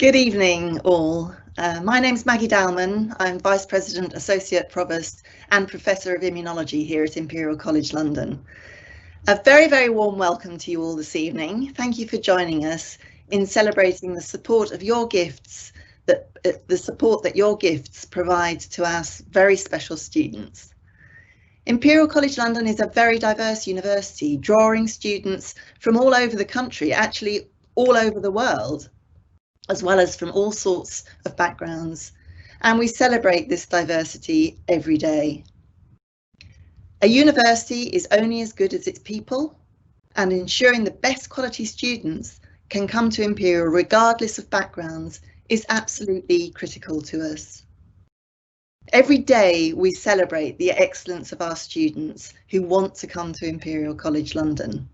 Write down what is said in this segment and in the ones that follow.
Good evening, all. My name's Maggie Dowman. I'm Vice President, Associate Provost and Professor of Immunology here at Imperial College London. A very, very warm welcome to you all this evening. Thank you for joining us in celebrating the support of your gifts, the support that your gifts provide to our very special students. Imperial College London is a very diverse university, drawing students from all over the country, actually all over the world, as well as from all sorts of backgrounds, and we celebrate this diversity every day. A university is only as good as its people, and ensuring the best quality students can come to Imperial regardless of backgrounds is absolutely critical to us. Every day we celebrate the excellence of our students who want to come to Imperial College London.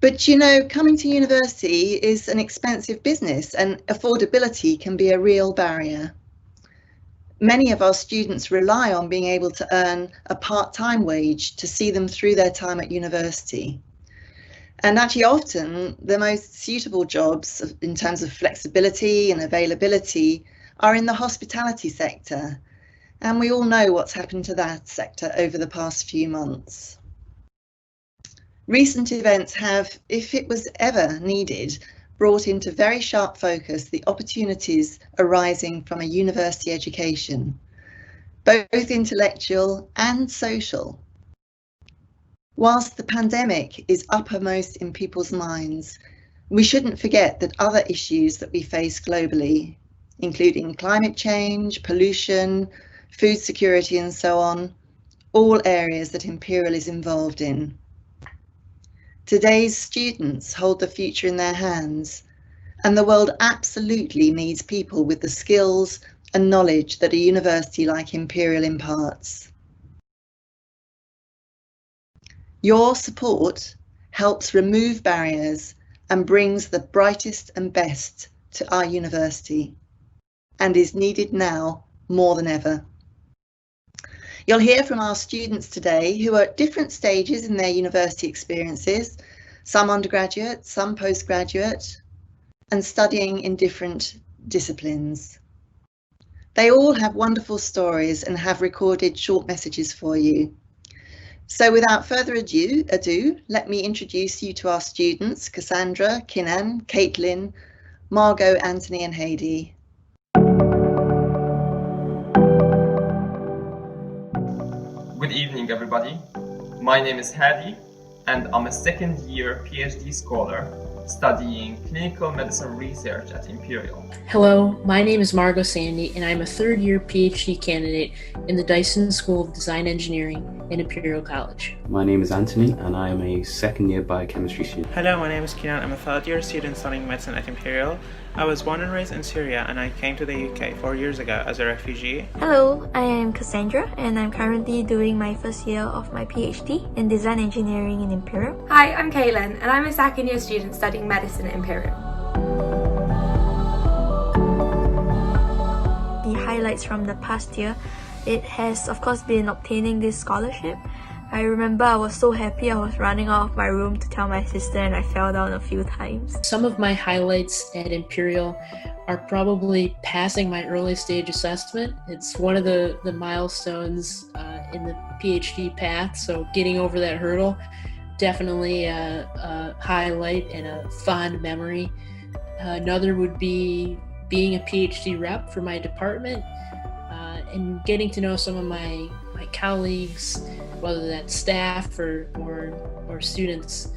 But you know, coming to university is an expensive business and affordability can be a real barrier. Many of our students rely on being able to earn a part-time wage to see them through their time at university. And actually often the most suitable jobs in terms of flexibility and availability are in the hospitality sector. And we all know what's happened to that sector over the past few months. Recent events have, if it was ever needed, brought into very sharp focus the opportunities arising from a university education, both intellectual and social. Whilst the pandemic is uppermost in people's minds, we shouldn't forget that other issues that we face globally, including climate change, pollution, food security and so on, all areas that Imperial is involved in. Today's students hold the future in their hands, and the world absolutely needs people with the skills and knowledge that a university like Imperial imparts. Your support helps remove barriers and brings the brightest and best to our university, and is needed now more than ever. You'll hear from our students today who are at different stages in their university experiences, some undergraduate, some postgraduate, and studying in different disciplines. They all have wonderful stories and have recorded short messages for you. So without further ado, let me introduce you to our students, Cassandra, Kinan, Caitlin, Margot, Anthony and Heidi. Good evening, everybody. My name is Hadi, and I'm a second-year PhD scholar studying clinical medicine research at Imperial. Hello, my name is Margot Sandy, and I'm a third-year PhD candidate in the Dyson School of Design Engineering in Imperial College. My name is Anthony, and I am a second-year biochemistry student. Hello, my name is Kinan. I'm a third-year student studying medicine at Imperial. I was born and raised in Syria, and I came to the UK 4 years ago as a refugee. Hello, I am Cassandra, and I'm currently doing my first year of my PhD in Design Engineering in Imperial. Hi, I'm Kaylin, and I'm a second-year student studying medicine at Imperial. The highlights from the past year, it has of course been obtaining this scholarship. I remember I was so happy I was running out of my room to tell my sister, and I fell down a few times. Some of my highlights at Imperial are probably passing my early stage assessment. It's one of the milestones in the PhD path, so getting over that hurdle, definitely a highlight and a fond memory. Another would be being a PhD rep for my department and getting to know some of my colleagues, whether that's staff or students.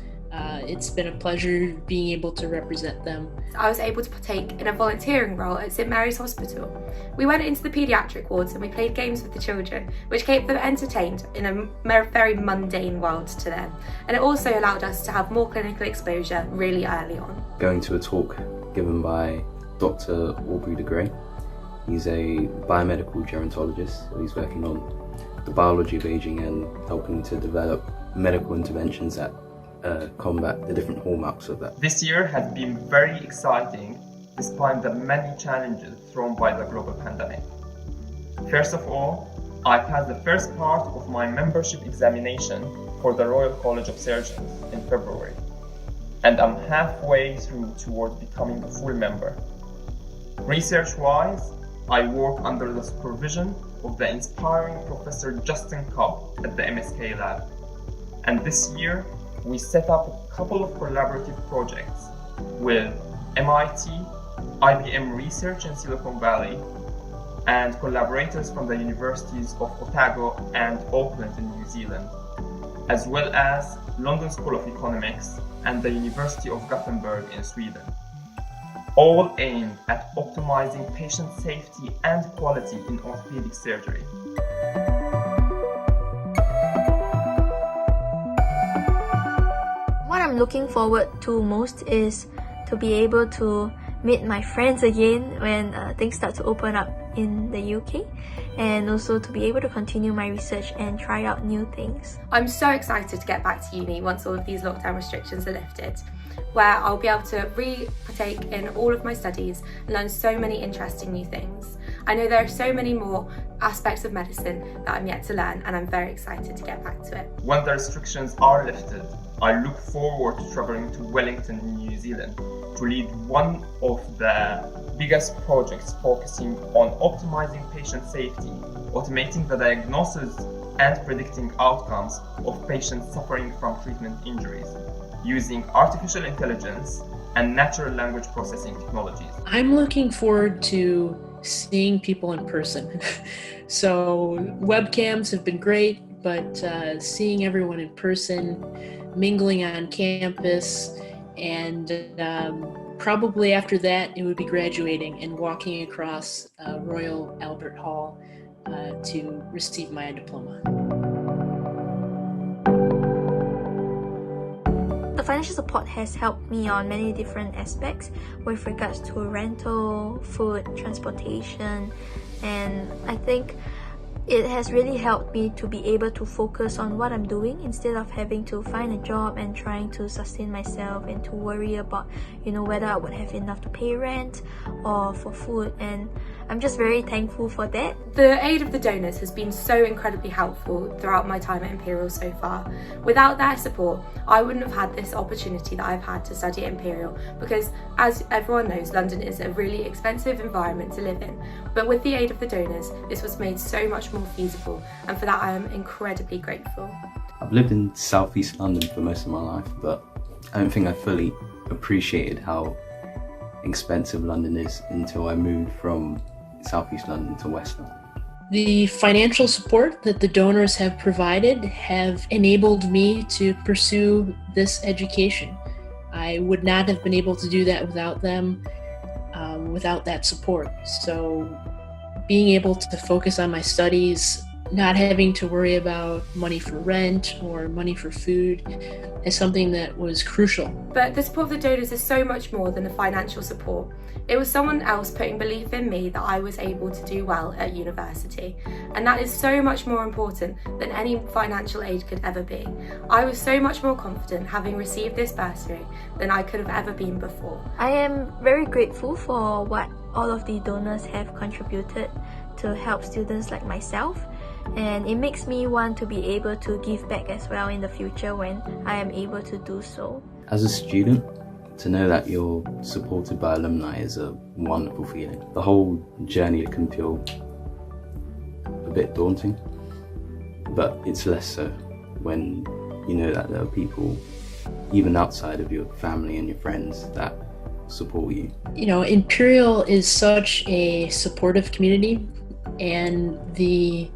It's been a pleasure being able to represent them. I was able to partake in a volunteering role at St Mary's Hospital. We went into the paediatric wards and we played games with the children, which kept them entertained in a very mundane world to them. And it also allowed us to have more clinical exposure really early on. Going to a talk given by Dr. Aubrey de Grey. He's a biomedical gerontologist, so he's working on the biology of aging and helping to develop medical interventions that combat the different hallmarks of that. This year has been very exciting despite the many challenges thrown by the global pandemic. First of all, I passed the first part of my membership examination for the Royal College of Surgeons in February, and I'm halfway through toward becoming a full member. Research-wise, I work under the supervision of the inspiring Professor Justin Cobb at the MSK lab. And this year, we set up a couple of collaborative projects with MIT, IBM Research in Silicon Valley, and collaborators from the universities of Otago and Auckland in New Zealand, as well as London School of Economics and the University of Gothenburg in Sweden, all aimed at optimizing patient safety and quality in orthopedic surgery. What I'm looking forward to most is to be able to meet my friends again when things start to open up in the UK, and also to be able to continue my research and try out new things. I'm so excited to get back to uni once all of these lockdown restrictions are lifted, where I'll be able to partake in all of my studies and learn so many interesting new things. I know there are so many more aspects of medicine that I'm yet to learn, and I'm very excited to get back to it. When the restrictions are lifted, I look forward to traveling to Wellington in New Zealand to lead one of the biggest projects focusing on optimizing patient safety, automating the diagnosis and predicting outcomes of patients suffering from treatment injuries, using artificial intelligence and natural language processing technologies. I'm looking forward to seeing people in person. So webcams have been great, but seeing everyone in person, mingling on campus, and probably after that it would be graduating and walking across Royal Albert Hall to receive my diploma. The financial support has helped me on many different aspects with regards to rental, food, transportation, and I think it has really helped me to be able to focus on what I'm doing instead of having to find a job and trying to sustain myself and to worry about, whether I would have enough to pay rent or for food, and I'm just very thankful for that. The aid of the donors has been so incredibly helpful throughout my time at Imperial so far. Without their support, I wouldn't have had this opportunity that I've had to study at Imperial, because as everyone knows, London is a really expensive environment to live in. But with the aid of the donors, this was made so much more feasible, and for that I am incredibly grateful. I've lived in southeast London for most of my life, but I don't think I fully appreciated how expensive London is until I moved from southeast London to West London. The financial support that the donors have provided have enabled me to pursue this education. I would not have been able to do that without them, without that support. So being able to focus on my studies, not having to worry about money for rent or money for food is something that was crucial. But the support of the donors is so much more than the financial support. It was someone else putting belief in me that I was able to do well at university. And that is so much more important than any financial aid could ever be. I was so much more confident having received this bursary than I could have ever been before. I am very grateful for what all of the donors have contributed to help students like myself, and it makes me want to be able to give back as well in the future when I am able to do so. As a student, to know that you're supported by alumni is a wonderful feeling. The whole journey can feel a bit daunting, but it's less so when you know that there are people, even outside of your family and your friends, that support you. Imperial is such a supportive community, and the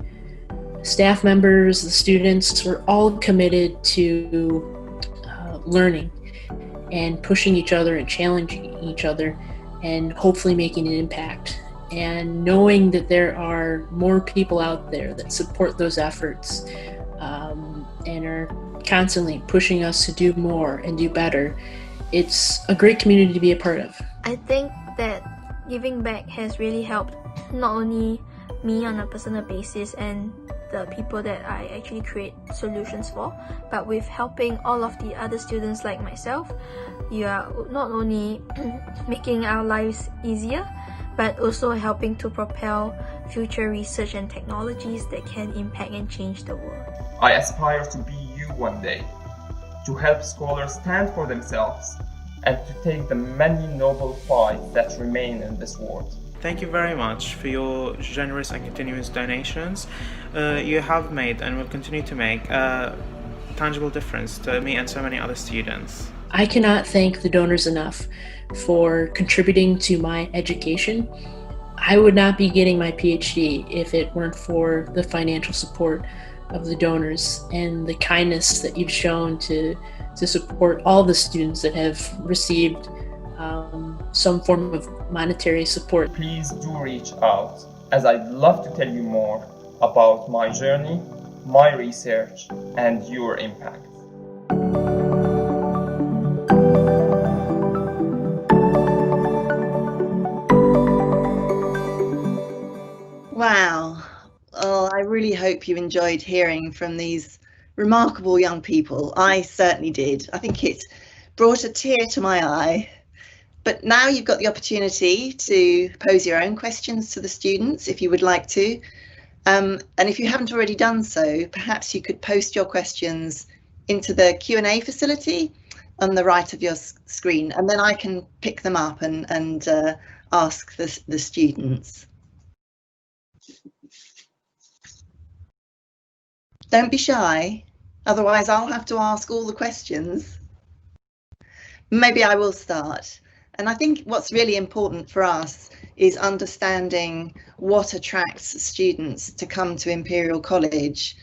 staff members, the students, were all committed to learning and pushing each other and challenging each other and hopefully making an impact. And knowing that there are more people out there that support those efforts and are constantly pushing us to do more and do better, it's a great community to be a part of. I think that giving back has really helped not only me on a personal basis and the people that I actually create solutions for, but with helping all of the other students like myself, you are not only making our lives easier, but also helping to propel future research and technologies that can impact and change the world. I aspire to be you one day, to help scholars stand for themselves, and to take the many noble fights that remain in this world. Thank you very much for your generous and continuous donations. You have made and will continue to make a tangible difference to me and so many other students. I cannot thank the donors enough for contributing to my education. I would not be getting my PhD if it weren't for the financial support of the donors and the kindness that you've shown to support all the students that have received some form of monetary support. Please do reach out, as I'd love to tell you more about my journey, my research, and your impact. Wow. Oh, I really hope you enjoyed hearing from these remarkable young people. I certainly did. I think it brought a tear to my eye. But now you've got the opportunity to pose your own questions to the students if you would like to. And if you haven't already done so, perhaps you could post your questions into the Q&A facility on the right of your screen, and then I can pick them up and ask the students. Don't be shy, otherwise I'll have to ask all the questions. Maybe I will start. And I think what's really important for us is understanding what attracts students to come to Imperial College.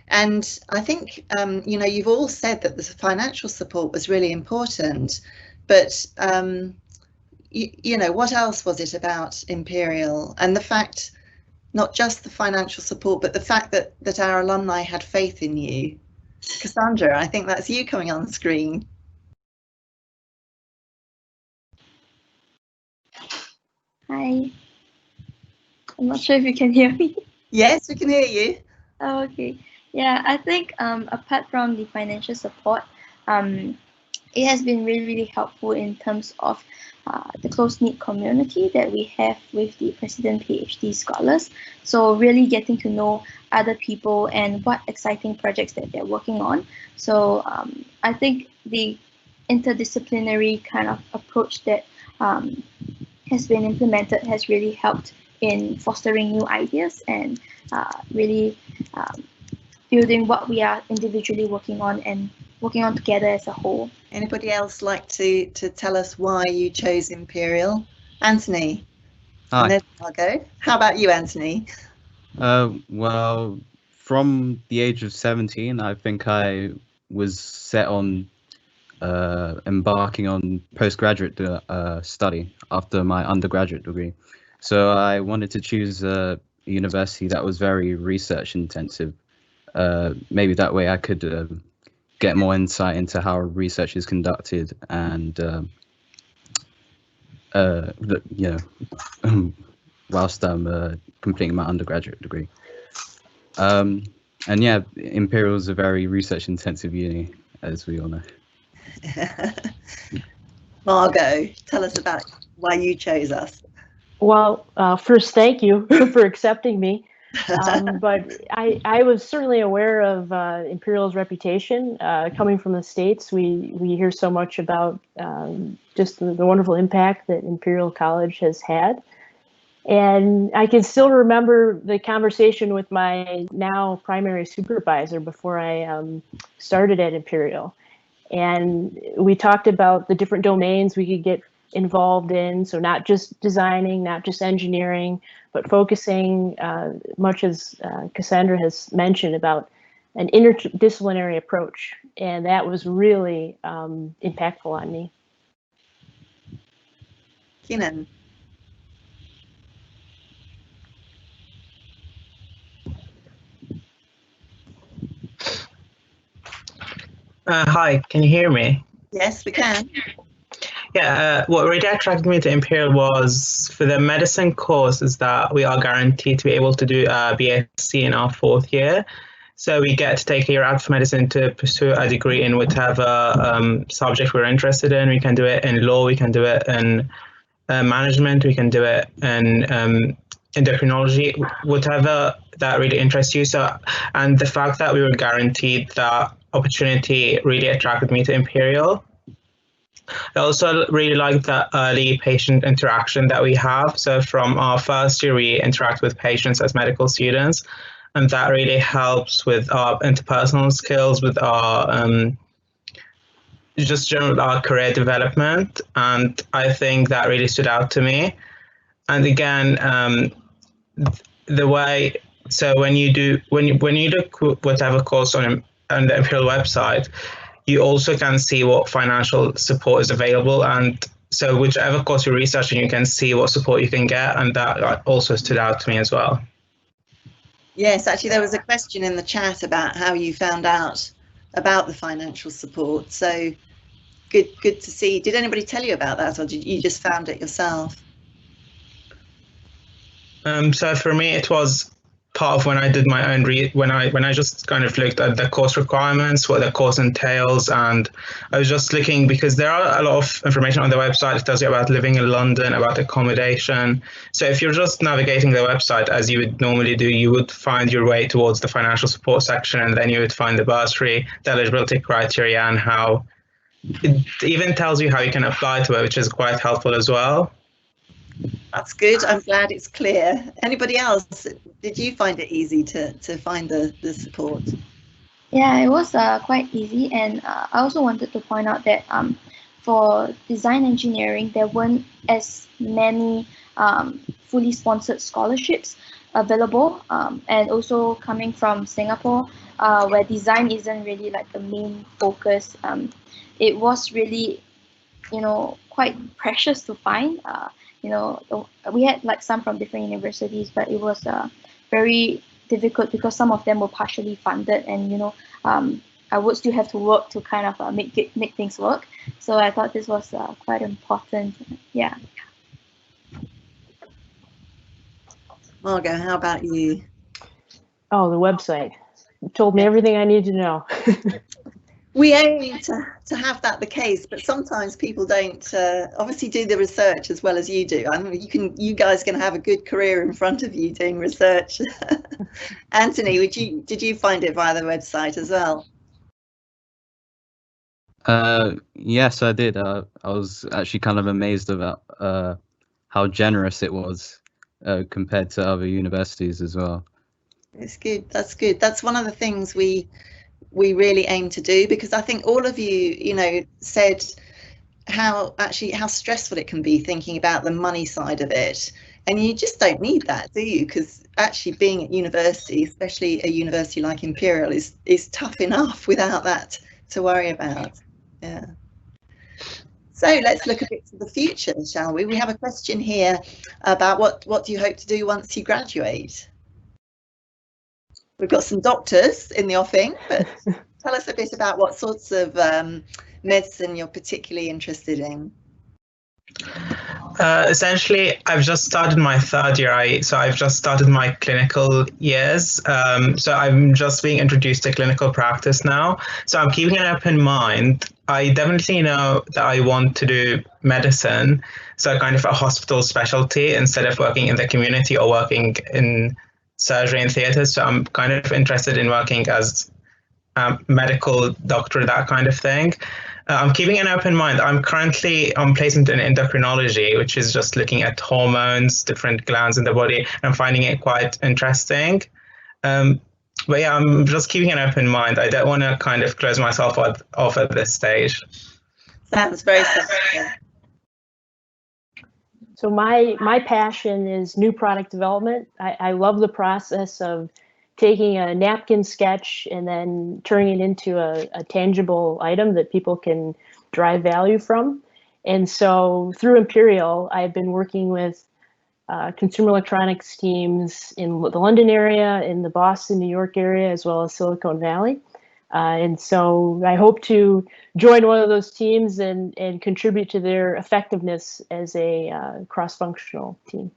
And I think, you know, you've all said that the financial support was really important, but, you know, what else was it about Imperial? And the fact, not just the financial support, but the fact that our alumni had faith in you. Cassandra, I think that's you coming on screen. Hi. I'm not sure if you can hear me. Yes, we can hear you. Oh, okay. Yeah, I think apart from the financial support, it has been really, really helpful in terms of the close-knit community that we have with the President PhD scholars. So really getting to know other people and what exciting projects that they're working on. So I think the interdisciplinary kind of approach that has been implemented has really helped in fostering new ideas and really building what we are individually working on and working on together as a whole. Anybody else like to tell us why you chose Imperial? Anthony. Hi. And then I'll go. How about you, Anthony? Well, from the age of 17, I think I was set on embarking on postgraduate study after my undergraduate degree. So I wanted to choose a university that was very research intensive. Maybe that way I could get more insight into how research is conducted and you know, whilst I'm completing my undergraduate degree. And yeah, Imperial is a very research intensive uni, as we all know. Margot, tell us about why you chose us. Well, first, thank you for accepting me. But I was certainly aware of Imperial's reputation. Coming from the States, we hear so much about just the wonderful impact that Imperial College has had. And I can still remember the conversation with my now primary supervisor before I started at Imperial. And we talked about the different domains we could get involved in. So not just designing, not just engineering, but focusing, much as Cassandra has mentioned, about an interdisciplinary approach. And that was really impactful on me. Keenan. Hi, can you hear me? Yes, we can. Yeah, what really attracted me to Imperial was for the medicine course is that we are guaranteed to be able to do a BSc in our 4th year. So we get to take a year out of medicine to pursue a degree in whatever subject we're interested in. We can do it in law, we can do it in management, we can do it in endocrinology, whatever that really interests you. So, and the fact that we were guaranteed that opportunity really attracted me to Imperial. I also really like the early patient interaction that we have. So from our first year, we interact with patients as medical students, and that really helps with our interpersonal skills, with our just general our career development. And I think that really stood out to me. And again, the way, so when you look whatever course on the Imperial website, you also can see what financial support is available, and so whichever course you're researching, you can see what support you can get, and that also stood out to me as well. Yes, actually, there was a question in the chat about how you found out about the financial support. So good to see. Did anybody tell you about that, or did you just found it yourself? So for me, it was part of when I did my own when I just kind of looked at the course requirements, what the course entails, and I was just looking because there are a lot of information on the website. It tells you about living in London, about accommodation. So if you're just navigating the website as you would normally do, you would find your way towards the financial support section, and then you would find the bursary, the eligibility criteria, and how it even tells you how you can apply to it, which is quite helpful as well. That's good. I'm glad it's clear. Anybody else? Did you find it easy to find the support? Yeah, it was quite easy, and I also wanted to point out that for design engineering, there weren't as many fully sponsored scholarships available, and also coming from Singapore, where design isn't really like the main focus, it was really, quite precious to find. We had like some from different universities, but it was very difficult because some of them were partially funded, and I would still have to work to kind of make things work. So I thought this was quite important. Yeah. Margot, how about you? Oh, the website. It told me everything I need to know. We aim to have that the case, but sometimes people don't obviously do the research as well as you do. I mean, you guys are going to have a good career in front of you doing research. Anthony, did you find it via the website as well? Yes, I did. I was actually kind of amazed about how generous it was compared to other universities as well. It's good. That's good. That's one of the things we really aim to do, because I think all of you, said how stressful it can be thinking about the money side of it. And you just don't need that, do you? Because actually being at university, especially a university like Imperial, is tough enough without that to worry about. Yeah. So let's look a bit to the future, shall we? We have a question here about what do you hope to do once you graduate? We've got some doctors in the offing, but tell us a bit about what sorts of medicine you're particularly interested in. Essentially, I've just started my third year, so I've just started my clinical years. So I'm just being introduced to clinical practice now. So I'm keeping an open mind. I definitely know that I want to do medicine, so kind of a hospital specialty instead of working in the community or working in surgery and theatres. So I'm kind of interested in working as a medical doctor, that kind of thing. I'm keeping an open mind. I'm currently on placement in endocrinology, which is just looking at hormones, different glands in the body, and I'm finding it quite interesting. But yeah, I'm just keeping an open mind. I don't want to kind of close myself off at this stage. Sounds very sensible. So my passion is new product development. I love the process of taking a napkin sketch and then turning it into a tangible item that people can derive value from. And so through Imperial, I've been working with consumer electronics teams in the London area, in the Boston, New York area, as well as Silicon Valley. And so I hope to join one of those teams and contribute to their effectiveness as a cross-functional team.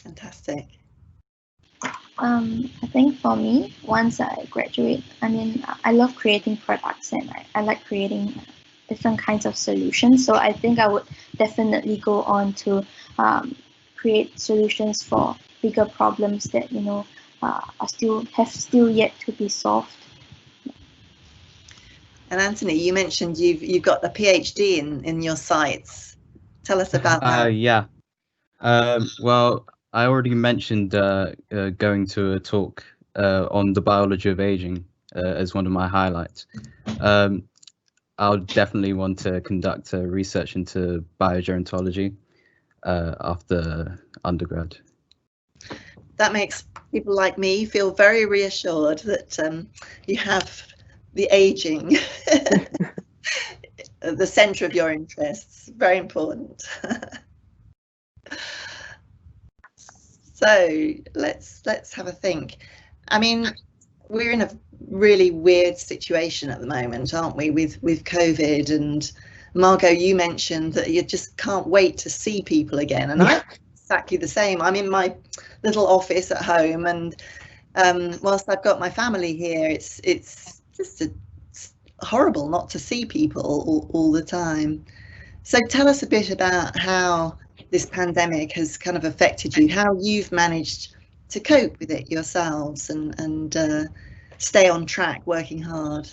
Fantastic. I think for me, once I graduate, I love creating products, and I like creating different kinds of solutions. So I think I would definitely go on to create solutions for bigger problems that are still yet to be solved. And Anthony, you mentioned you've got a PhD in your sights. Tell us about that. Yeah. Well, I already mentioned going to a talk on the biology of aging as one of my highlights. I'll definitely want to conduct research into biogerontology after undergrad. That makes people like me feel very reassured that you have the aging at the centre of your interests. Very important. So let's have a think. I mean, we're in a really weird situation at the moment, aren't we, with COVID? And Margot, you mentioned that you just can't wait to see people again, and I'm exactly the same. I'm in my little office at home, and whilst I've got my family here, it's just horrible not to see people all the time. So tell us a bit about how this pandemic has kind of affected you, how you've managed to cope with it yourselves and stay on track, working hard.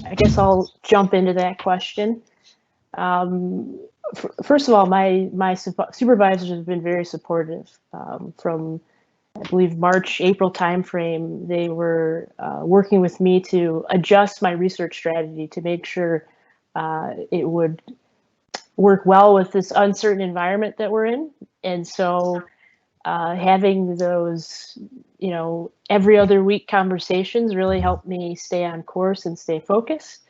I guess I'll jump into that question. First of all, my supervisors have been very supportive. From, I believe, March, April timeframe, they were working with me to adjust my research strategy to make sure it would work well with this uncertain environment that we're in. And so having those, every other week conversations really helped me stay on course and stay focused.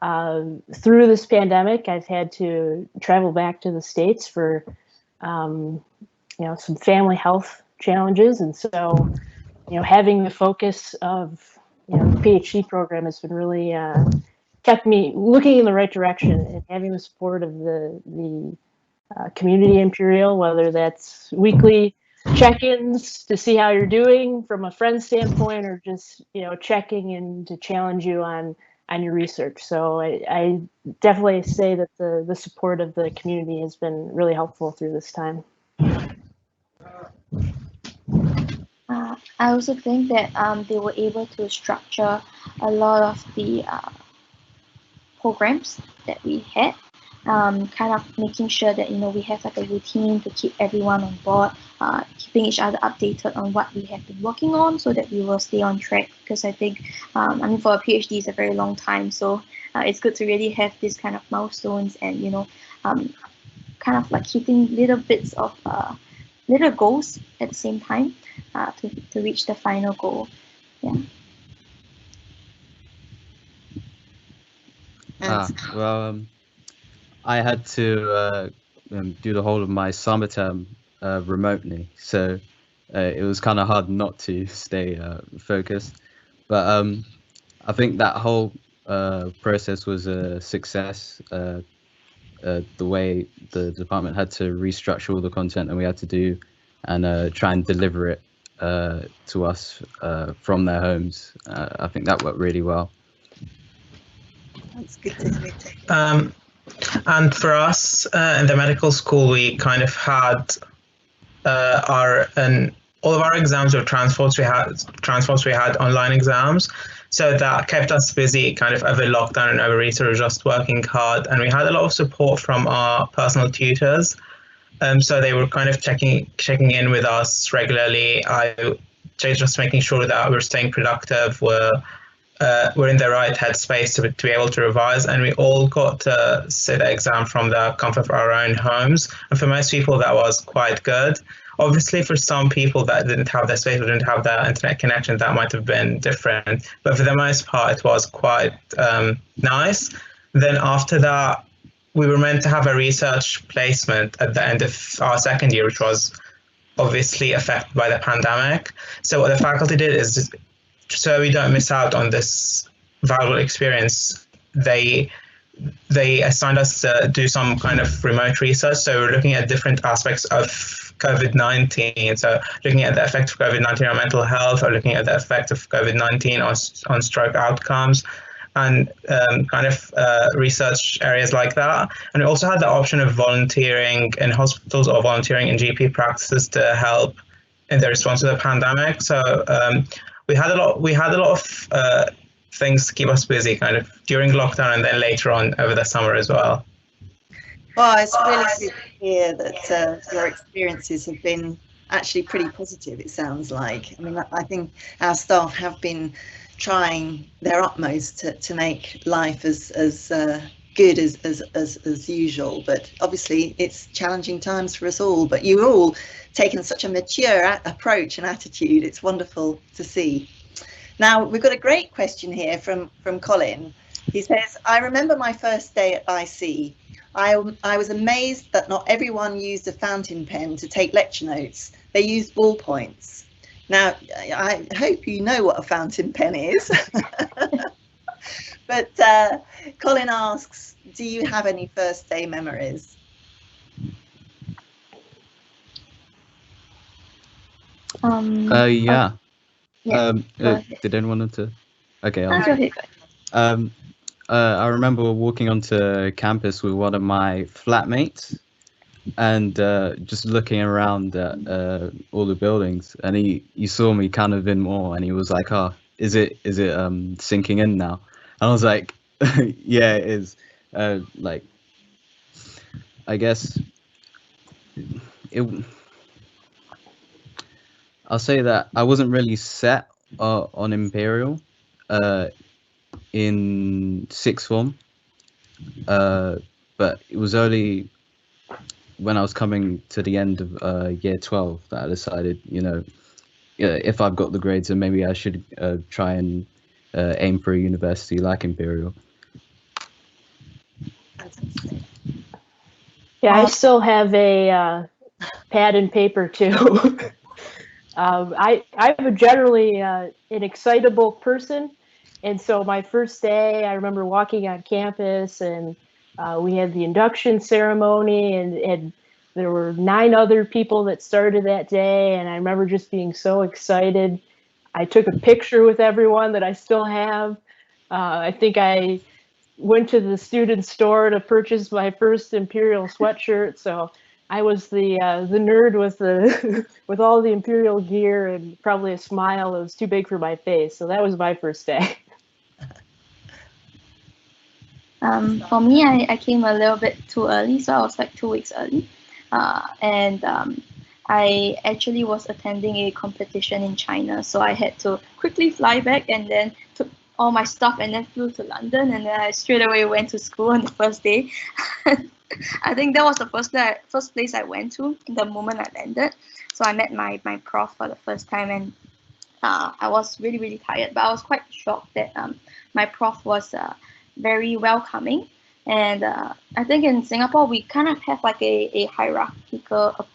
Through this pandemic, I've had to travel back to the States for, some family health challenges. And so, having the focus of, the PhD program has been really kept me looking in the right direction, and having the support of the community Imperial, whether that's weekly check-ins to see how you're doing from a friend standpoint, or just checking in to challenge you on your research. So I definitely say that the support of the community has been really helpful through this time. I also think that they were able to structure a lot of the programs that we had, kind of making sure that we have like a routine to keep everyone on board, keeping each other updated on what we have been working on, so that we will stay on track. Because I think, for a PhD, it's a very long time, so it's good to really have these kind of milestones and kind of like hitting little bits of little goals at the same time to reach the final goal. Yeah. Well, I had to do the whole of my summer term remotely, so it was kind of hard not to stay focused. But I think that whole process was a success. The way the department had to restructure all the content that we had to do and try and deliver it to us from their homes. I think that worked really well. That's good to hear. And for us in the medical school, we kind of had all of our exams were transports. We had online exams, so that kept us busy kind of over lockdown and over research, just working hard. And we had a lot of support from our personal tutors. So they were kind of checking in with us regularly. Just making sure that we're staying productive, we're in the right headspace to be able to revise, and we all got to sit the exam from the comfort of our own homes. And for most people, that was quite good. Obviously, for some people that didn't have the space or didn't have the internet connection, that might have been different. But for the most part, it was quite nice. Then after that, we were meant to have a research placement at the end of our second year, which was obviously affected by the pandemic. So what the faculty did is, so we don't miss out on this valuable experience, they assigned us to do some kind of remote research. So we're looking at different aspects of COVID-19. So looking at the effect of COVID-19 on mental health, or looking at the effect of COVID-19 on stroke outcomes, and research areas like that. And we also had the option of volunteering in hospitals or volunteering in GP practices to help in the response to the pandemic. So we had a lot of things to keep us busy kind of during lockdown and then later on over the summer as well. Well, it's really good to hear that your experiences have been actually pretty positive, it sounds like. I mean, I think our staff have been trying their utmost to make life as good as usual, but obviously it's challenging times for us all. But you've all taken such a mature approach and attitude. It's wonderful to see. Now, we've got a great question here from Colin. He says, I remember my first day at IC. I was amazed that not everyone used a fountain pen to take lecture notes. They used ballpoints. Now, I hope you know what a fountain pen is. But Colin asks, do you have any first day memories? Yeah. Yeah. Did anyone want to? Okay. Go ahead. I remember walking onto campus with one of my flatmates and just looking around at all the buildings, and he saw me kind of in awe, and he was like, "Oh, is it sinking in now?" And I was like, "Yeah, it is." Like, I guess I'll say that I wasn't really set on Imperial in sixth form, but it was only when I was coming to the end of year 12 that I decided, if I've got the grades, then maybe I should try and aim for a university like Imperial. Yeah, I still have a pad and paper too. I'm generally an excitable person, and so my first day, I remember walking on campus, and we had the induction ceremony, and there were 9 other people that started that day, and I remember just being so excited. I took a picture with everyone that I still have. I think I went to the student store to purchase my first Imperial sweatshirt, so I was the nerd with the with all the Imperial gear and probably a smile that was too big for my face. So that was my first day. For me, I came a little bit too early, so I was like 2 weeks early, and I actually was attending a competition in China, so I had to quickly fly back and then took all my stuff and then flew to London, and then I straight away went to school on the first day. I think that was the first place I went to the moment I landed. So I met my prof for the first time, and I was really, really tired, but I was quite shocked that my prof was very welcoming. And I think in Singapore, we kind of have like a hierarchical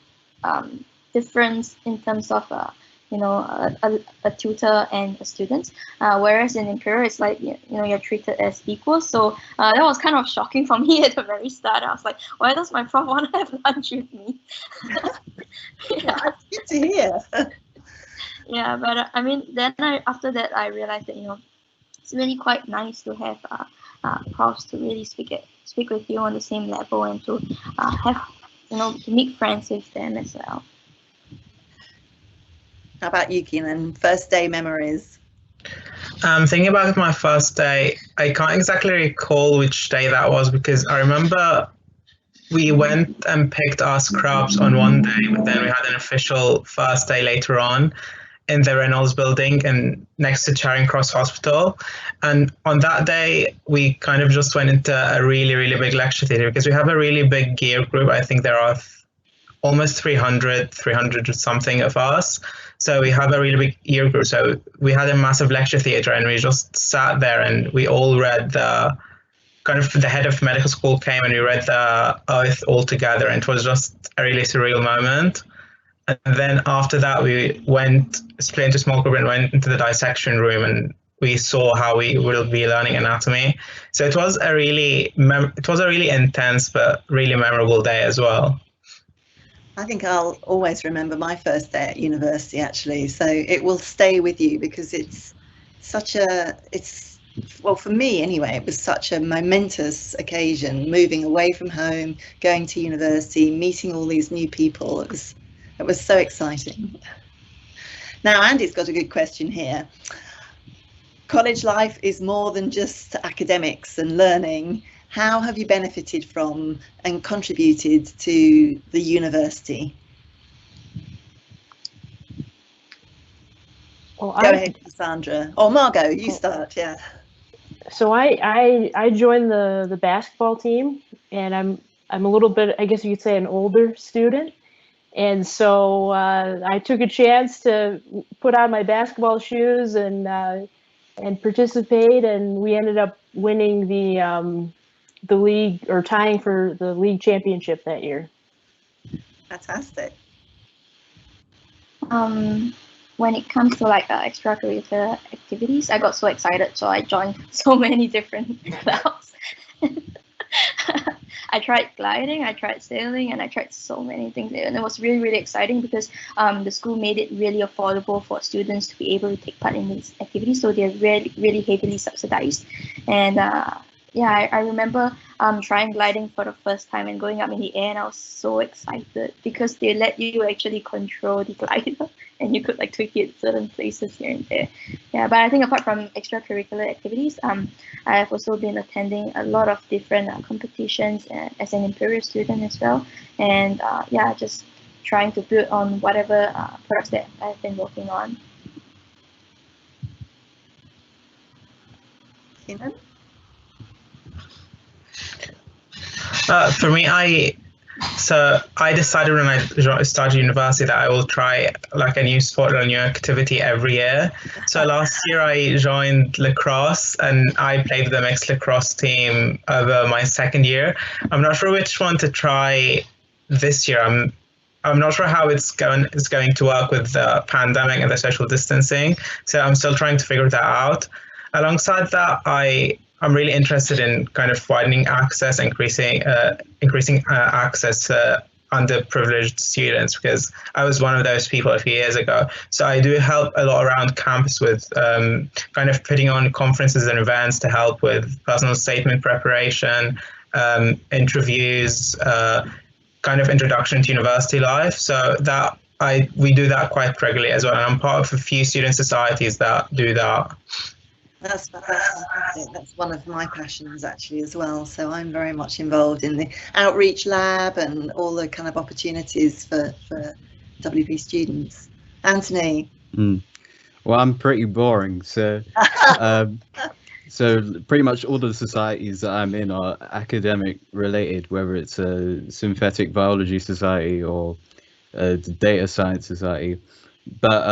difference in terms of a tutor and a student, whereas in Imperial it's like you're treated as equals. So that was kind of shocking for me at the very start. I was like, why does my prof want to have lunch with me? Yeah, it's good to hear. Yeah, but I mean, then after that I realized that it's really quite nice to have profs to really speak with you on the same level, and to have to make friends with them as well. How about you, Keenan? First day memories? Thinking about my first day, I can't exactly recall which day that was, because I remember we went and picked our scrubs on one day, but then we had an official first day later on in the Reynolds building and next to Charing Cross Hospital. And on that day, we kind of just went into a really, really big lecture theatre, because we have a really big gear group. I think there are almost 300 or something of us. So we have a really big year group. So we had a massive lecture theatre, and we just sat there and we all read the head of medical school came and we read the oath all together, and it was just a really surreal moment. And then after that, we split into a small group and went into the dissection room, and we saw how we will be learning anatomy. So it was a really intense but really memorable day as well. I think I'll always remember my first day at university, actually. So it will stay with you, because well, for me anyway, it was such a momentous occasion, moving away from home, going to university, meeting all these new people. It was so exciting. Now, Andy's got a good question here. college life is more than just academics and learning. How have you benefited from and contributed to the university? Well, Go ahead, Cassandra. Or Margot, you start, yeah. So I joined the basketball team, and I'm a little bit, I guess you could say, an older student. And so I took a chance to put on my basketball shoes and participate, and we ended up winning the league, or tying for the league championship that year. Fantastic. When it comes to like extracurricular activities, I got so excited, so I joined so many different clubs. I tried gliding, I tried sailing, and I tried so many things, and it was really, really exciting because the school made it really affordable for students to be able to take part in these activities, so they're really, really heavily subsidized. And yeah, I remember trying gliding for the first time and going up in the air, and I was so excited because they let you actually control the glider, and you could like tweak it certain places here and there. Yeah, but I think apart from extracurricular activities, I have also been attending a lot of different competitions as an Imperial student as well, and yeah, just trying to build on whatever products that I've been working on. Kenan? For me, I decided when I started university that I will try like a new sport or a new activity every year. So last year I joined lacrosse, and I played with the mixed lacrosse team over my second year. I'm not sure which one to try this year. I'm not sure how it's going to work with the pandemic and the social distancing. So I'm still trying to figure that out. Alongside that, I'm really interested in kind of widening access, increasing access to underprivileged students, because I was one of those people a few years ago. So I do help a lot around campus with kind of putting on conferences and events to help with personal statement preparation, interviews, kind of introduction to university life. So that we do that quite regularly as well. And I'm part of a few student societies that do that. That's fantastic. That's one of my passions actually as well. So I'm very much involved in the outreach lab and all the kind of opportunities for WP students. Anthony? Well, I'm pretty boring. So so pretty much all the societies that I'm in are academic related, whether it's a synthetic biology society or the data science society. But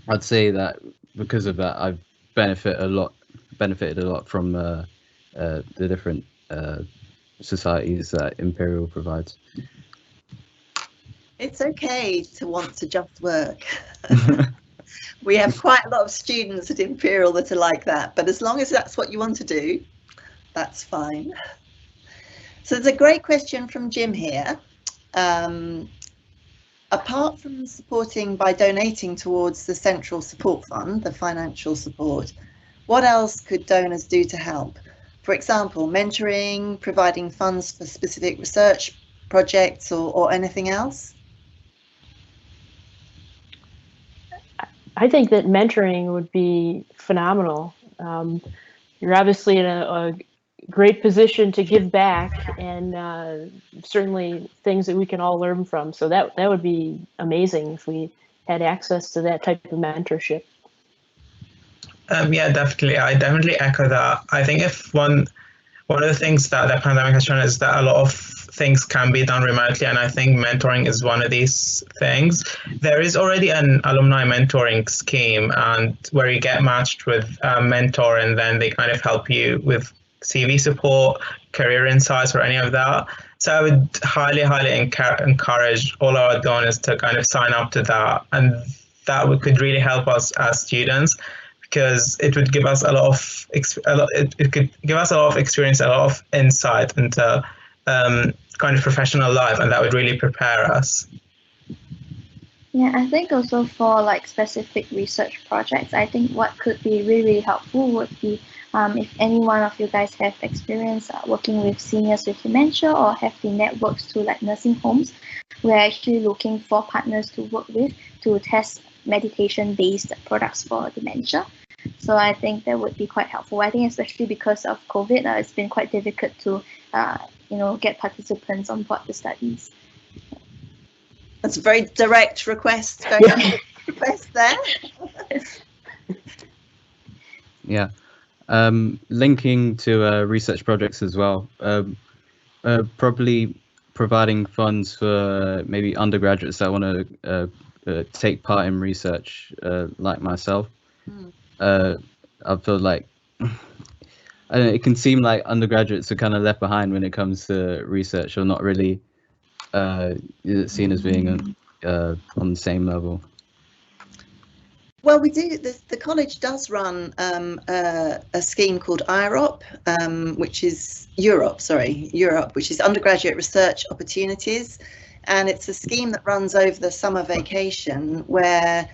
I'd say that because of that, I've benefited a lot from the different societies that Imperial provides. It's okay to want to just work. We have quite a lot of students at Imperial that are like that, but as long as that's what you want to do, that's fine. So there's a great question from Jim here. Apart from supporting by donating towards the Central Support Fund, the financial support, what else could donors do to help? For example, mentoring, providing funds for specific research projects, or anything else? I think that mentoring would be phenomenal. You're obviously in a great position to give back, and certainly things that we can all learn from. So that would be amazing if we had access to that type of mentorship. Yeah, definitely. I definitely echo that. I think if one of the things that the pandemic has shown is that a lot of things can be done remotely, and I think mentoring is one of these things. There is already an alumni mentoring scheme, and where you get matched with a mentor, and then they kind of help you with CV support, career insights, or any of that. So I would highly encourage all our donors to kind of sign up to that, and that could really help us as students, because it would give us it could give us a lot of experience, a lot of insight into kind of professional life, and that would really prepare us. Yeah, I think also for like specific research projects, I think what could be really, really helpful would be if any one of you guys have experience working with seniors with dementia, or have the networks to like nursing homes, we're actually looking for partners to work with to test meditation-based products for dementia. So I think that would be quite helpful. I think especially because of COVID, it's been quite difficult to get participants on board the studies. That's a very direct request. Very direct request there. Yeah. Linking to research projects as well. Probably providing funds for maybe undergraduates that want to take part in research, like myself. I feel like I don't know, it can seem like undergraduates are kind of left behind when it comes to research, or not really seen as being on the same level. Well, we do. The college does run a scheme called IROP, which is Europe, which is Undergraduate Research Opportunities, and it's a scheme that runs over the summer vacation where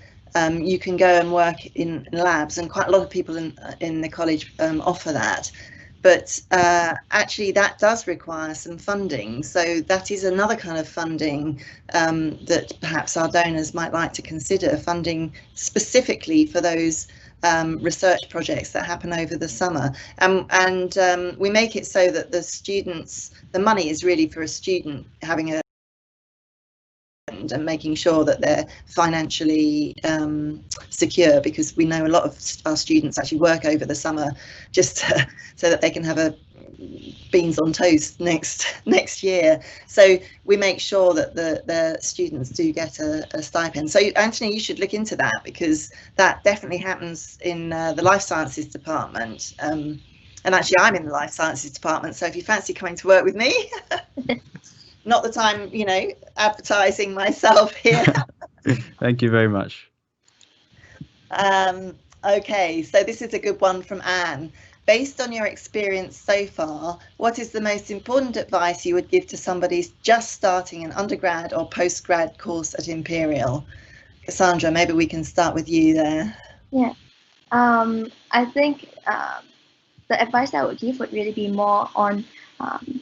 you can go and work in labs, and quite a lot of people in the college offer that. But actually, that does require some funding. So that is another kind of funding that perhaps our donors might like to consider, funding specifically for those research projects that happen over the summer. And we make it so that the money is really for a student having a and making sure that they're financially secure, because we know a lot of our students actually work over the summer just so that they can have a beans on toast next year. So we make sure that the students do get a stipend. So Anthony, you should look into that, because that definitely happens in the life sciences department. And actually I'm in the life sciences department, so if you fancy coming to work with me, not that I'm, advertising myself here. Thank you very much. Okay, so this is a good one from Anne. Based on your experience so far, what is the most important advice you would give to somebody just starting an undergrad or postgrad course at Imperial? Cassandra, maybe we can start with you there. Yeah, I think the advice I would give would really be more on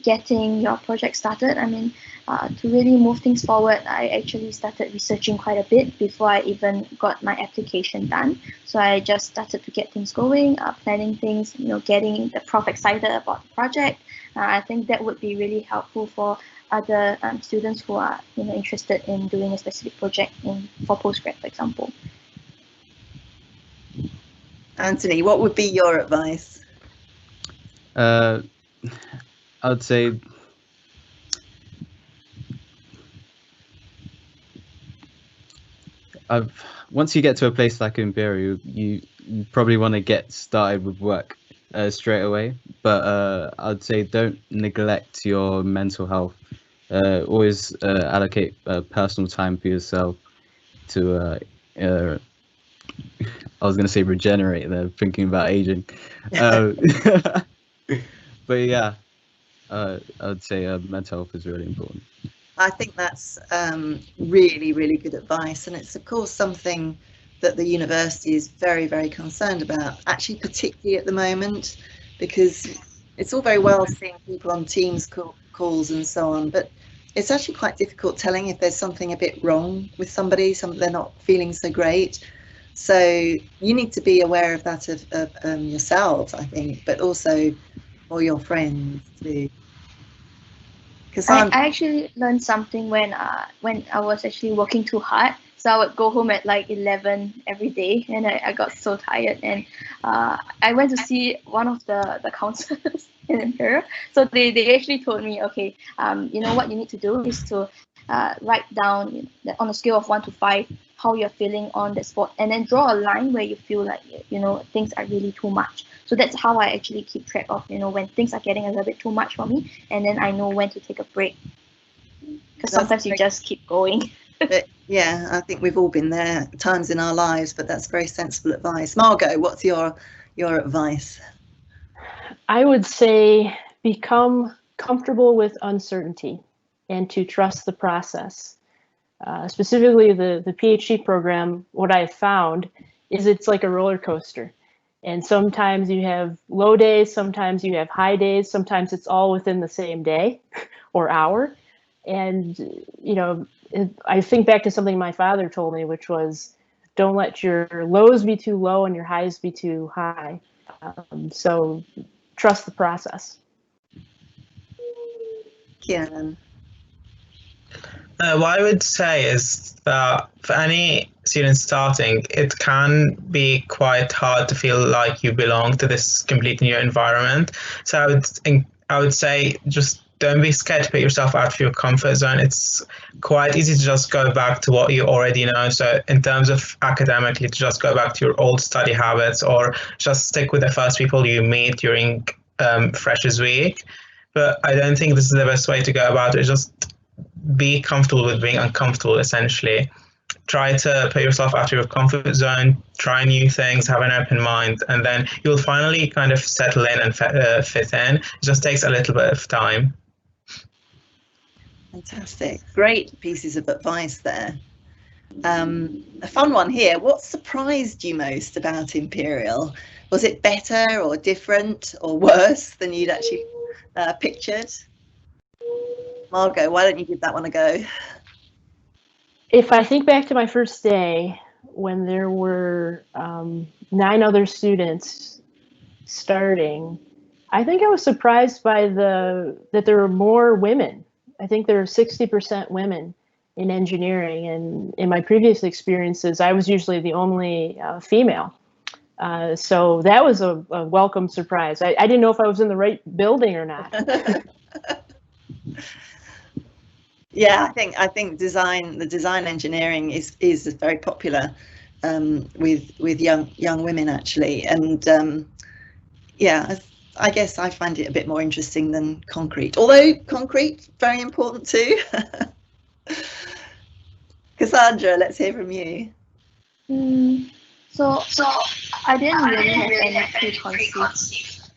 getting your project started. I mean, to really move things forward, I actually started researching quite a bit before I even got my application done. So I just started to get things going, planning things, getting the prof excited about the project. I think that would be really helpful for other students who are interested in doing a specific project for postgrad, for example. Anthony, what would be your advice? I would say once you get to a place like Imperial, you probably want to get started with work straight away. But I'd say don't neglect your mental health. Always allocate personal time for yourself to I was going to say regenerate there, thinking about aging. But yeah, I would say mental health is really important. I think that's really, really good advice. And it's, of course, something that the university is very, very concerned about, actually, particularly at the moment, because it's all very well seeing people on Teams calls and so on, but it's actually quite difficult telling if there's something a bit wrong with somebody, they're not feeling so great. So you need to be aware of that of yourselves, I think, but also for your friends too. I actually learned something when I was actually working too hard. So I would go home at like 11 every day, and I got so tired. And I went to see one of the counselors in Imperial. So they actually told me, okay, what you need to do is to write down on a scale of 1 to 5 how you're feeling on the spot, and then draw a line where you feel like things are really too much. So that's how I actually keep track of when things are getting a little bit too much for me, and then I know when to take a break, because sometimes you just keep going. But yeah, I think we've all been there at times in our lives, but that's very sensible advice. Margot, what's your advice? I would say become comfortable with uncertainty and to trust the process. Specifically the PhD program, what I've found is it's like a roller coaster. And sometimes you have low days, sometimes you have high days, sometimes it's all within the same day or hour. And, I think back to something my father told me, which was don't let your lows be too low and your highs be too high. So trust the process. Kieran. What I would say is that for any student starting, it can be quite hard to feel like you belong to this completely new environment. So I would say just don't be scared to put yourself out of your comfort zone. It's quite easy to just go back to what you already know. So in terms of academically, to just go back to your old study habits, or just stick with the first people you meet during Freshers Week. But I don't think this is the best way to go about it. Just be comfortable with being uncomfortable, essentially. Try to put yourself out of your comfort zone, try new things, have an open mind, and then you'll finally kind of settle in and fit in. It just takes a little bit of time. Fantastic. Great pieces of advice there. A fun one here. What surprised you most about Imperial? Was it better or different or worse than you'd actually pictured? Margot, why don't you give that one a go? If I think back to my first day, when there were 9 other students starting, I think I was surprised by that there were more women. I think there were 60% women in engineering, and in my previous experiences, I was usually the only female. So that was a welcome surprise. I didn't know if I was in the right building or not. Yeah, I think the design engineering is very popular with young women actually, and yeah, I guess I find it a bit more interesting than concrete. Although concrete very important too. Cassandra, let's hear from you. So I didn't really have any preconceived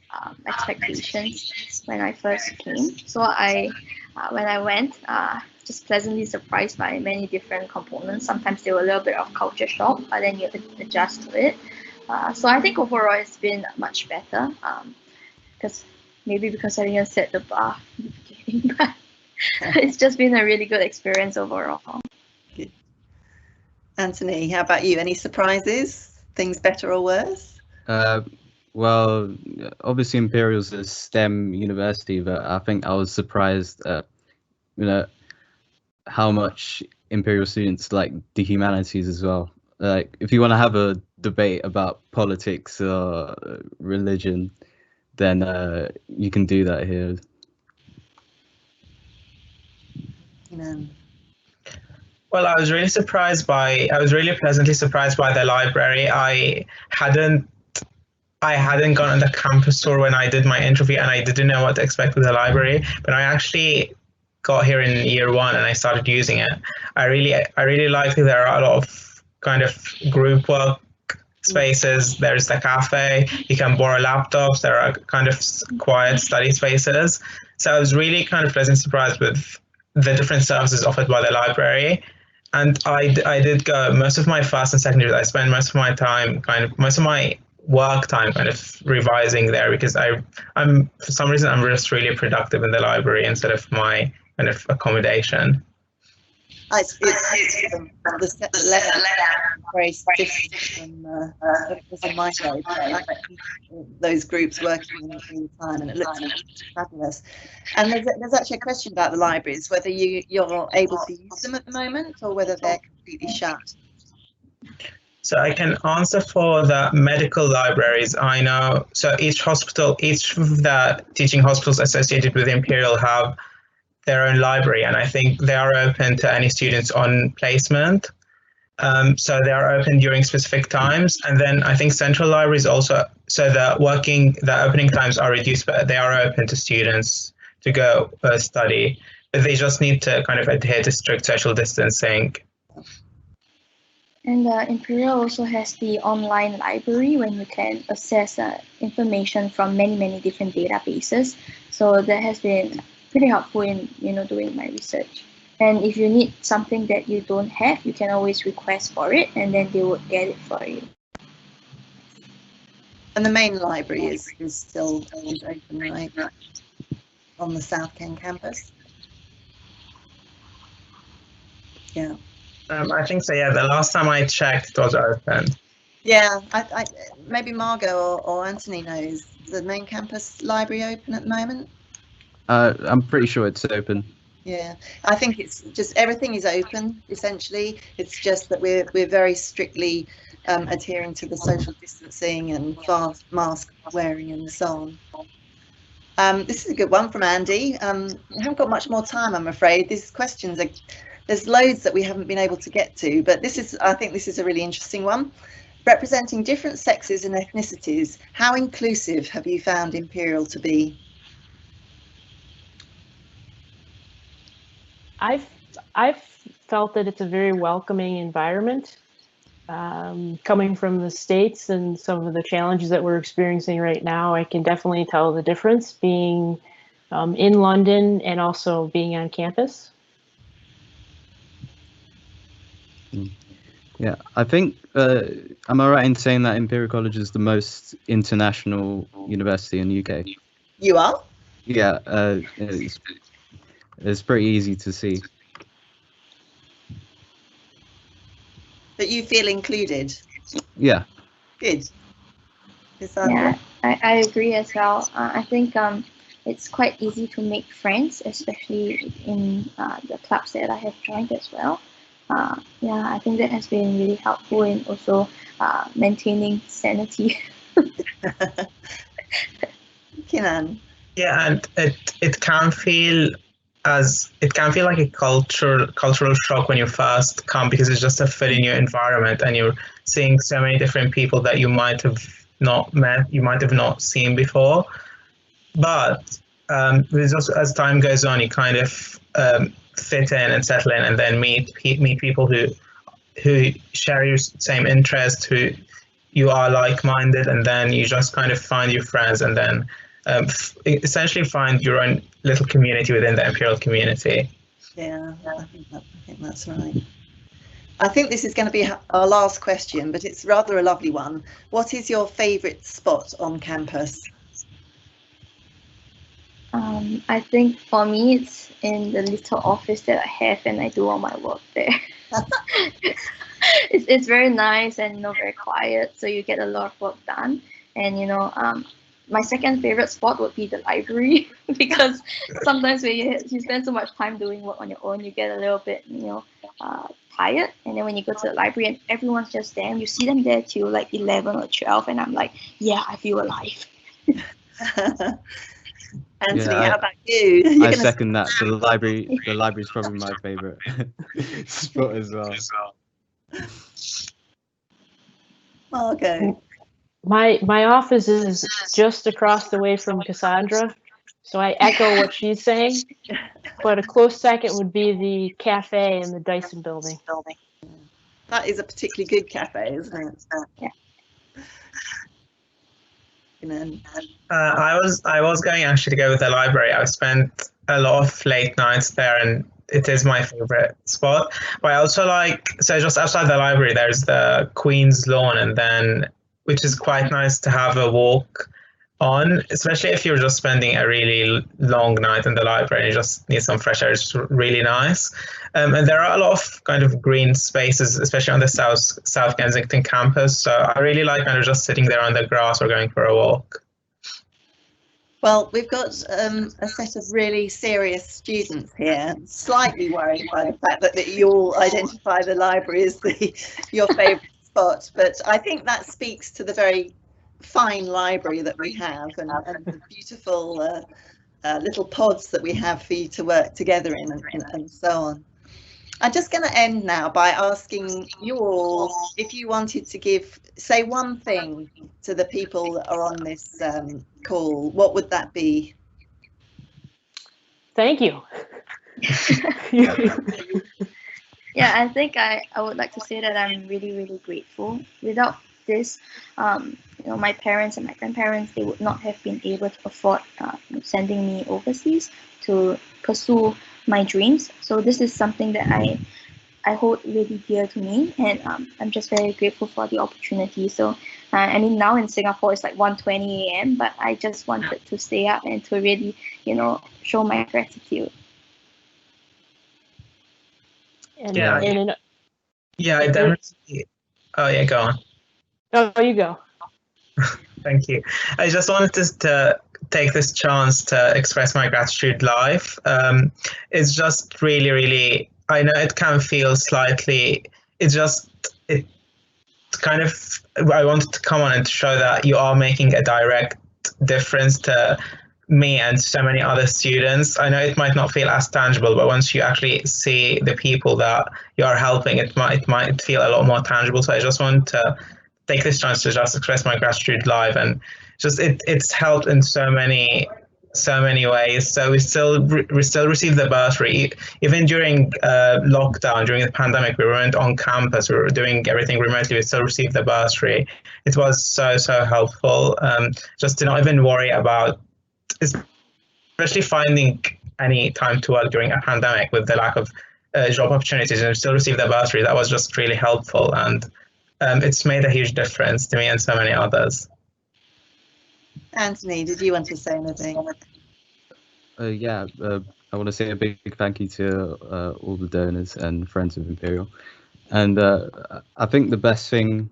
expectations when I first came. So when I went, just pleasantly surprised by many different components. Sometimes they were a little bit of culture shock, but then you adjust to it. So I think overall it's been much better. Because I didn't set the bar in the beginning, but it's just been a really good experience overall. Good. Anthony, how about you? Any surprises? Things better or worse? Well, obviously Imperial's a STEM university, but I think I was surprised at, how much Imperial students like the humanities as well. Like, if you want to have a debate about politics or religion, then you can do that here. Well, I was really pleasantly surprised by the library. I hadn't gone on the campus tour when I did my interview, and I didn't know what to expect with the library. But I actually got here in year 1 and I started using it. I really like that there are a lot of kind of group work spaces. There's the cafe, you can borrow laptops, there are kind of quiet study spaces. So I was really kind of pleasantly surprised with the different services offered by the library. And I did go most of my first and second years. I spent most of my work time kind of revising there, because I'm for some reason I'm just really productive in the library instead of my kind of accommodation. It's the level very different from my day. I those groups working all the time, and it looks fabulous. And there's actually a question about the libraries, whether you're able to use them at the moment or whether they're completely shut. So I can answer for the medical libraries. I know, so each of the teaching hospitals associated with Imperial have their own library, and I think they are open to any students on placement. So they are open during specific times, and then I think central libraries also. So the opening times are reduced, but they are open to students to go study, but they just need to kind of adhere to strict social distancing. And Imperial also has the online library when you can access information from many different databases. So that has been pretty helpful in doing my research. And if you need something that you don't have, you can always request for it, and then they would get it for you. And the main library is still open, right? On the South Kent campus. Yeah. I think so, yeah. The last time I checked, it was open. Yeah, maybe Margot or Anthony knows. The main campus library open at the moment? I'm pretty sure it's open. Yeah, I think it's just everything is open essentially. It's just that we're very strictly adhering to the social distancing and mask wearing and so on. This is a good one from Andy. We haven't got much more time, I'm afraid. These questions there's loads that we haven't been able to get to, but I think this is a really interesting one. Representing different sexes and ethnicities, how inclusive have you found Imperial to be? I've felt that it's a very welcoming environment. Coming from the States and some of the challenges that we're experiencing right now, I can definitely tell the difference being in London and also being on campus. Yeah, I think, am I right in saying that Imperial College is the most international university in the UK? You are? Yeah, it's pretty easy to see. That you feel included? Yeah. Good. Yeah, I agree as well. I think it's quite easy to make friends, especially in the clubs that I have joined as well. Yeah, I think that has been really helpful in also maintaining sanity. Kinan. Yeah, and it can feel like a cultural shock when you first come, because it's just a fully new environment and you're seeing so many different people that you might have not met, you might have not seen before. But there's also, as time goes on, you kind of fit in and settle in, and then meet people who share your same interests, who you are like-minded, and then you just kind of find your friends, and then essentially find your own little community within the Imperial community. Yeah, I think that's right. I think this is going to be our last question, but it's rather a lovely one. What is your favourite spot on campus? I think for me, it's in the little office that I have, and I do all my work there. It's very nice and very quiet, so you get a lot of work done. And my second favorite spot would be the library, because sometimes when you spend so much time doing work on your own, you get a little bit tired. And then when you go to the library and everyone's just there, and you see them there till like 11 or 12, and I'm like, yeah, I feel alive. Anthony, how about you? I second that. The library is probably my favourite spot as well. Okay. My office is just across the way from Cassandra, so I echo what she's saying. But a close second would be the cafe in the Dyson building. That is a particularly good cafe, isn't it? Yeah. I was going actually to go with the library. I've spent a lot of late nights there, and it is my favorite spot. But I also so just outside the library, there's the Queen's Lawn, and then, which is quite nice to have a walk on, especially if you're just spending a really long night in the library and you just need some fresh air. It's really nice. And there are a lot of kind of green spaces, especially on the South Kensington campus. So I really like kind of just sitting there on the grass or going for a walk. Well, we've got a set of really serious students here, slightly worried by the fact that you all identify the library as your favourite spot. But I think that speaks to the very fine library that we have, and the beautiful little pods that we have for you to work together in, and so on. I'm just going to end now by asking you all if you wanted to say one thing to the people that are on this call. What would that be? Thank you. Yeah, I think I would like to say that I'm really, really grateful. Without this, my parents and my grandparents, they would not have been able to afford sending me overseas to pursue my dreams. So this is something that I hold really dear to me, and I'm just very grateful for the opportunity. So I mean, now in Singapore it's like 1:20 a.m., but I just wanted to stay up and to really show my gratitude. And Yeah, I definitely. Oh yeah, go on. Oh, you go. Thank you. I just wanted to take this chance to express my gratitude live. It's just really, really. I know it can feel slightly. It kind of. I wanted to come on and show that you are making a direct difference to me and so many other students. I know it might not feel as tangible, but once you actually see the people that you are helping, it might feel a lot more tangible. So I just want to take this chance to just express my gratitude live, and just it's helped in so many ways. So we still receive the bursary even during lockdown, during the pandemic. We weren't on campus, we were doing everything remotely. We still received the bursary. It was so helpful, just to not even worry about, especially finding any time to work during a pandemic with the lack of job opportunities, and still receive the bursary. That was just really helpful, and it's made a huge difference to me and so many others. Anthony, did you want to say anything? Yeah, I want to say a big thank you to all the donors and friends of Imperial. And I think the best thing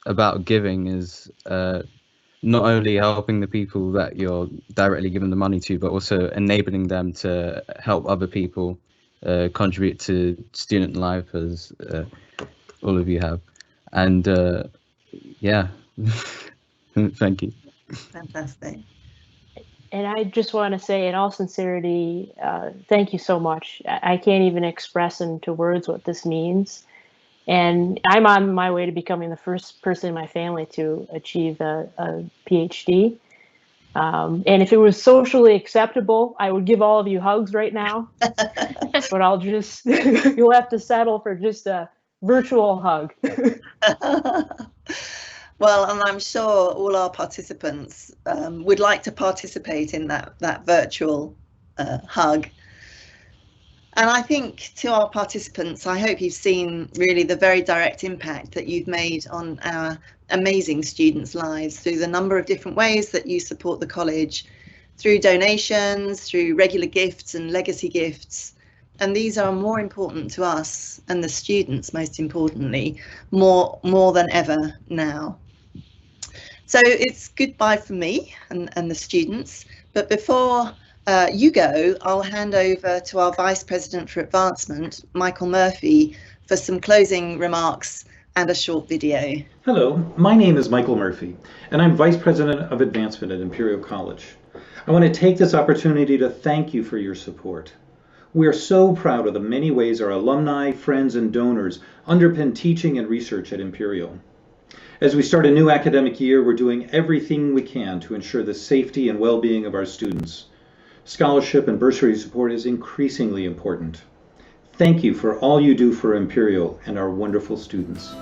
about giving is not only helping the people that you're directly giving the money to, but also enabling them to help other people contribute to student life, as all of you have. And yeah, thank you. Fantastic. And I just want to say, in all sincerity, thank you so much. I can't even express into words what this means. And I'm on my way to becoming the first person in my family to achieve a PhD. And if it was socially acceptable, I would give all of you hugs right now. But I'll just, you'll have to settle for just a virtual hug. Well, and I'm sure all our participants would like to participate in that virtual hug. And I think to our participants, I hope you've seen really the very direct impact that you've made on our amazing students' lives through the number of different ways that you support the college, through donations, through regular gifts and legacy gifts. And these are more important to us and the students, most importantly, more than ever now. So it's goodbye from me and the students. But before you go, I'll hand over to our Vice President for Advancement, Michael Murphy, for some closing remarks and a short video. Hello, my name is Michael Murphy, and I'm Vice President of Advancement at Imperial College. I want to take this opportunity to thank you for your support. We are so proud of the many ways our alumni, friends, and donors underpin teaching and research at Imperial. As we start a new academic year, we're doing everything we can to ensure the safety and well-being of our students. Scholarship and bursary support is increasingly important. Thank you for all you do for Imperial and our wonderful students.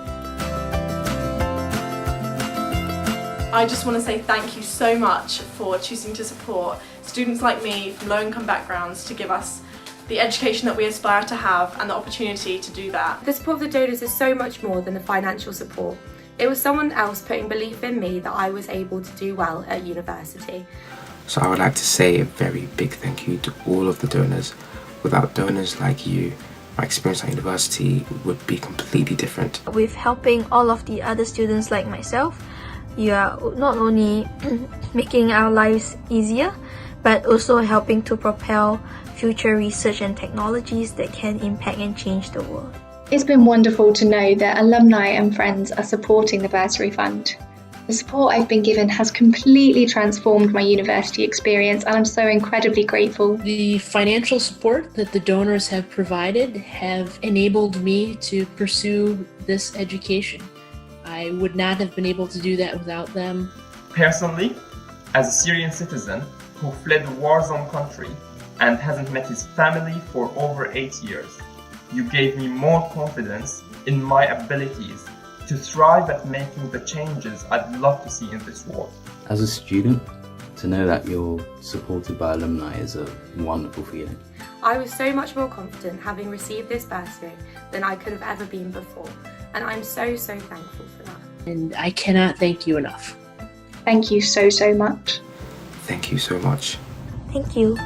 I just want to say thank you so much for choosing to support students like me from low-income backgrounds to give us the education that we aspire to have and the opportunity to do that. The support of the donors is so much more than the financial support. It was someone else putting belief in me that I was able to do well at university. So I would like to say a very big thank you to all of the donors. Without donors like you, my experience at university would be completely different. With helping all of the other students like myself, you are not only making our lives easier, but also helping to propel future research and technologies that can impact and change the world. It's been wonderful to know that alumni and friends are supporting the Bursary Fund. The support I've been given has completely transformed my university experience, and I'm so incredibly grateful. The financial support that the donors have provided have enabled me to pursue this education. I would not have been able to do that without them. Personally, as a Syrian citizen who fled a war-zone country and hasn't met his family for over 8 years, you gave me more confidence in my abilities to thrive at making the changes I'd love to see in this world. As a student, to know that you're supported by alumni is a wonderful feeling. I was so much more confident having received this bursary than I could have ever been before, and I'm so thankful for that. And I cannot thank you enough. Thank you so much. Thank you so much. Thank you.